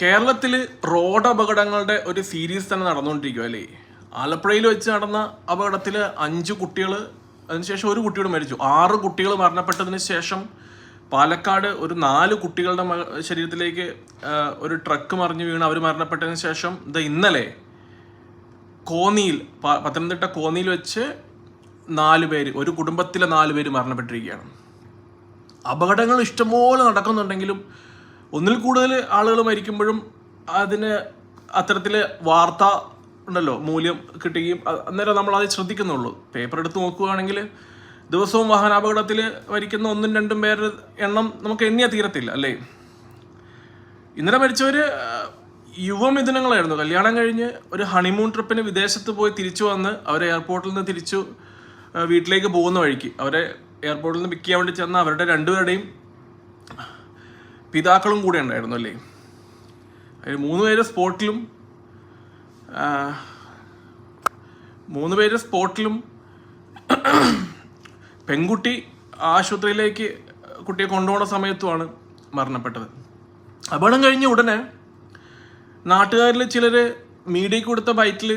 കേരളത്തിൽ റോഡ് അപകടങ്ങളുടെ ഒരു സീരീസ് തന്നെ നടന്നുകൊണ്ടിരിക്കുക അല്ലേ. ആലപ്പുഴയിൽ വെച്ച് നടന്ന അപകടത്തിൽ 5 കുട്ടികൾ, അതിനുശേഷം ഒരു കുട്ടിയോട് മരിച്ചു. 6 കുട്ടികൾ മരണപ്പെട്ടതിന് ശേഷം പാലക്കാട് ഒരു 4 കുട്ടികളുടെ ശരീരത്തിലേക്ക് ഒരു ട്രക്ക് മറിഞ്ഞു വീണ് അവർ മരണപ്പെട്ടതിന് ശേഷം ഇന്നലെ കോന്നിയിൽ, പത്തനംതിട്ട കോന്നിയിൽ വെച്ച് 4 പേര്, ഒരു കുടുംബത്തിലെ 4 പേര് മരണപ്പെട്ടിരിക്കുകയാണ്. അപകടങ്ങൾ ഇഷ്ടംപോലെ നടക്കുന്നുണ്ടെങ്കിലും ഒന്നിൽ കൂടുതൽ ആളുകൾ മരിക്കുമ്പോഴും അതിന് അത്തരത്തിൽ വാർത്ത ഉണ്ടല്ലോ, മൂല്യം കിട്ടുകയും അന്നേരം നമ്മൾ അത് ശ്രദ്ധിക്കുന്നുള്ളൂ. പേപ്പർ എടുത്ത് നോക്കുകയാണെങ്കിൽ ദിവസവും വാഹനാപകടത്തിൽ മരിക്കുന്ന 1-2 പേരുടെ എണ്ണം നമുക്ക് എണ്ണിയാൽ തീരത്തില്ല അല്ലേ. ഇന്നലെ മരിച്ചവർ യുവമിഥുനങ്ങളായിരുന്നു. കല്യാണം കഴിഞ്ഞ് ഒരു ഹണിമൂൺ ട്രിപ്പിന് വിദേശത്ത് പോയി തിരിച്ചു വന്ന് അവരെ എയർപോർട്ടിൽ നിന്ന് തിരിച്ചു വീട്ടിലേക്ക് പോകുന്ന വഴിക്ക് അവരെ എയർപോർട്ടിൽ നിന്ന് പിക്ക് ചെയ്യാൻ വേണ്ടി ചെന്ന അവരുടെ 2 പേരുടെയും പിതാക്കളും കൂടെ ഉണ്ടായിരുന്നു അല്ലേ. അതിൽ 3 പേര് സ്പോട്ടിലും പെൺകുട്ടി ആശുപത്രിയിലേക്ക് കുട്ടിയെ കൊണ്ടുപോകുന്ന സമയത്തുമാണ് മരണപ്പെട്ടത്. അപകടം കഴിഞ്ഞ ഉടനെ നാട്ടുകാരിൽ ചിലർ മീഡിയയ്ക്ക് കൊടുത്ത ബൈറ്റിൽ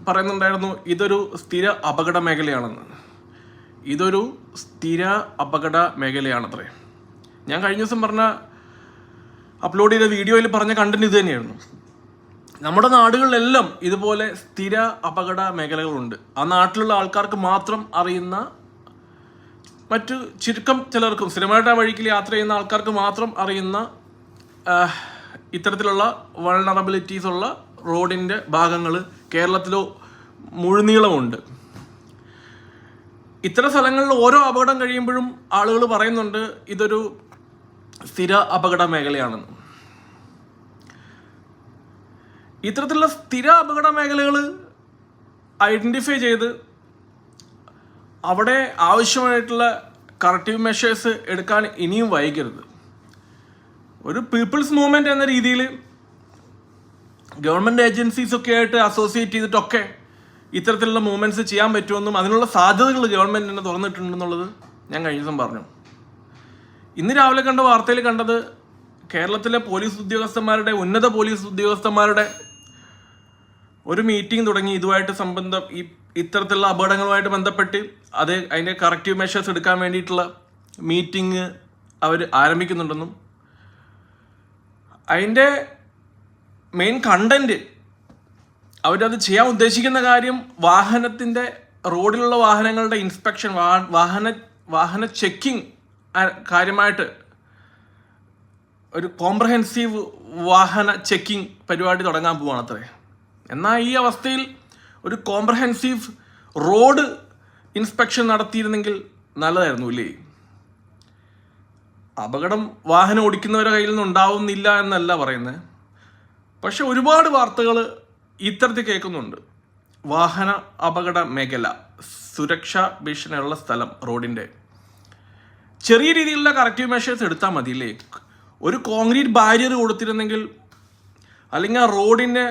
പറയുന്നുണ്ടായിരുന്നു ഇതൊരു സ്ഥിര അപകട മേഖലയാണെന്ന്. ഇതൊരു സ്ഥിര അപകട മേഖലയാണത്രേ. ഞാൻ കഴിഞ്ഞ ദിവസം അപ്ലോഡ് ചെയ്ത വീഡിയോയിൽ പറഞ്ഞ കണ്ടന്റ് ഇത് തന്നെയായിരുന്നു. നമ്മുടെ നാടുകളിലെല്ലാം ഇതുപോലെ സ്ഥിര അപകട മേഖലകളുണ്ട്. ആ നാട്ടിലുള്ള ആൾക്കാർക്ക് മാത്രം അറിയുന്ന, മറ്റു ചുരുക്കം ചിലർക്കും സ്ഥിരമായിട്ട് ആ വഴിക്ക് യാത്ര ചെയ്യുന്ന ആൾക്കാർക്ക് മാത്രം അറിയുന്ന ഇത്തരത്തിലുള്ള വൾണറബിലിറ്റീസ് ഉള്ള റോഡിൻ്റെ ഭാഗങ്ങൾ കേരളത്തിലോ മുഴുനീളമുണ്ട്. ഇത്തരം സ്ഥലങ്ങളിൽ ഓരോ അപകടം കഴിയുമ്പോഴും ആളുകൾ പറയുന്നുണ്ട് ഇതൊരു സ്ഥിര അപകട മേഖലയാണെന്ന്. ഇത്തരത്തിലുള്ള സ്ഥിര അപകട മേഖലകൾ ഐഡൻറ്റിഫൈ ചെയ്ത് അവിടെ ആവശ്യമായിട്ടുള്ള കറക്റ്റീവ് മെഷേഴ്സ് എടുക്കാൻ ഇനിയും വൈകരുത്. ഒരു പീപ്പിൾസ് മൂവ്മെൻറ്റ് എന്ന രീതിയിൽ ഗവൺമെൻറ് ഏജൻസീസൊക്കെ ആയിട്ട് അസോസിയേറ്റ് ചെയ്തിട്ടൊക്കെ ഇത്തരത്തിലുള്ള മൂവ്മെൻറ്റ്സ് ചെയ്യാൻ പറ്റുമെന്നും അതിനുള്ള സാധ്യതകൾ ഗവൺമെൻറ് തന്നെ തുറന്നിട്ടുണ്ടെന്നുള്ളത് ഞാൻ കഴിഞ്ഞ ദിവസം പറഞ്ഞു. ഇന്ന് രാവിലെ കണ്ട വാർത്തയിൽ കണ്ടത് കേരളത്തിലെ പോലീസ് ഉദ്യോഗസ്ഥന്മാരുടെ, ഉന്നത പോലീസ് ഉദ്യോഗസ്ഥന്മാരുടെ ഒരു മീറ്റിംഗ് തുടങ്ങി. ഇതുമായിട്ട് ഇത്തരത്തിലുള്ള അപകടങ്ങളുമായിട്ട് ബന്ധപ്പെട്ട് അതിൻ്റെ കറക്റ്റീവ് മെഷേഴ്സ് എടുക്കാൻ വേണ്ടിയിട്ടുള്ള മീറ്റിംഗ് അവർ ആരംഭിക്കുന്നുണ്ടെന്നും അതിൻ്റെ മെയിൻ കണ്ടന്റ് അവരത് ചെയ്യാൻ ഉദ്ദേശിക്കുന്ന കാര്യം വാഹനത്തിൻ്റെ, റോഡിലുള്ള വാഹനങ്ങളുടെ ഇൻസ്പെക്ഷൻ, വാഹന ചെക്കിംഗ് കാര്യമായിട്ട് ഒരു കോംപ്രഹെൻസീവ് വാഹന ചെക്കിംഗ് പരിപാടി തുടങ്ങാൻ പോവാണ് അത്രേ. എന്നാൽ ഈ അവസ്ഥയിൽ ഒരു കോംപ്രഹെൻസീവ് റോഡ് ഇൻസ്പെക്ഷൻ നടത്തിയിരുന്നെങ്കിൽ നല്ലതായിരുന്നു ഇല്ലേ. അപകടം വാഹനം ഓടിക്കുന്നവരുടെ കയ്യിൽ നിന്ന് ഉണ്ടാവുന്നില്ല എന്നല്ല പറയുന്നത്, പക്ഷെ ഒരുപാട് വാർത്തകൾ ഇത്തരത്തിൽ കേൾക്കുന്നുണ്ട്. വാഹന അപകട മേഖല, സുരക്ഷാ ഭീഷണിയുള്ള സ്ഥലം, റോഡിൻ്റെ ചെറിയ രീതിയിലുള്ള കറക്റ്റീവ് മെഷേഴ്സ് എടുത്താൽ മതി ഇല്ലേ. ഒരു കോൺക്രീറ്റ് ബാരിയർ കൊടുത്തിരുന്നെങ്കിൽ, അല്ലെങ്കിൽ ആ റോഡിൻ്റെ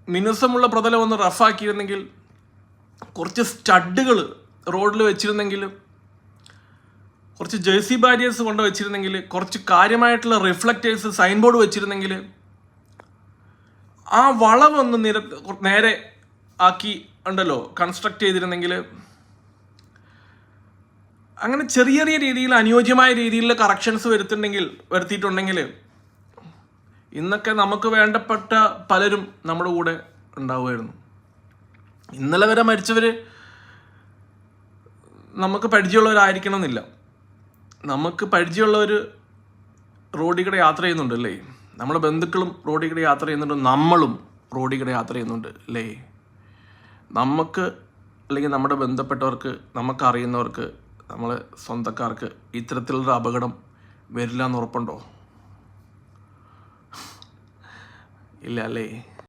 മിനുസമുള്ള പ്രതലം ഒന്ന് റഫാക്കിയിരുന്നെങ്കിൽ, കുറച്ച് സ്റ്റഡുകൾ റോഡിൽ വെച്ചിരുന്നെങ്കിൽ, കുറച്ച് ജേഴ്സി ബാരിയേഴ്സ് കൊണ്ട് വെച്ചിരുന്നെങ്കിൽ, കുറച്ച് കാര്യമായിട്ടുള്ള റിഫ്ലക്റ്റേഴ്സ്, സൈൻ ബോർഡ് വെച്ചിരുന്നെങ്കിൽ, ആ വളവൊന്ന് നേരെ ആക്കി ഉണ്ടല്ലോ കൺസ്ട്രക്ട് ചെയ്തിരുന്നെങ്കിൽ, അങ്ങനെ ചെറിയ ചെറിയ രീതിയിൽ അനുയോജ്യമായ രീതിയിലുള്ള കറക്ഷൻസ് വരുത്തിയിട്ടുണ്ടെങ്കിൽ ഇന്നൊക്കെ നമുക്ക് വേണ്ടപ്പെട്ട പലരും നമ്മുടെ കൂടെ ഉണ്ടാവുമായിരുന്നു. ഇന്നലെ വരെ മരിച്ചവർ നമുക്ക് പരിചയമുള്ളവരായിരിക്കണം എന്നില്ല. നമുക്ക് പരിചയമുള്ളവർ റോഡിൽ കൂടെ യാത്ര ചെയ്യുന്നുണ്ട് അല്ലേ. നമ്മുടെ ബന്ധുക്കളും റോഡിൽ കൂടെ യാത്ര ചെയ്യുന്നുണ്ട്, നമ്മളും റോഡിൽ കൂടെ യാത്ര ചെയ്യുന്നുണ്ട് അല്ലേ. നമുക്ക് അല്ലെങ്കിൽ നമ്മുടെ ബന്ധപ്പെട്ടവർക്ക്, നമുക്കറിയുന്നവർക്ക്, നമ്മളെ സ്വന്തക്കാർക്ക് ഇത്തരത്തിലുള്ള അപകടം വരില്ല എന്ന് ഉറപ്പുണ്ടോ? ഇല്ല അല്ലേ.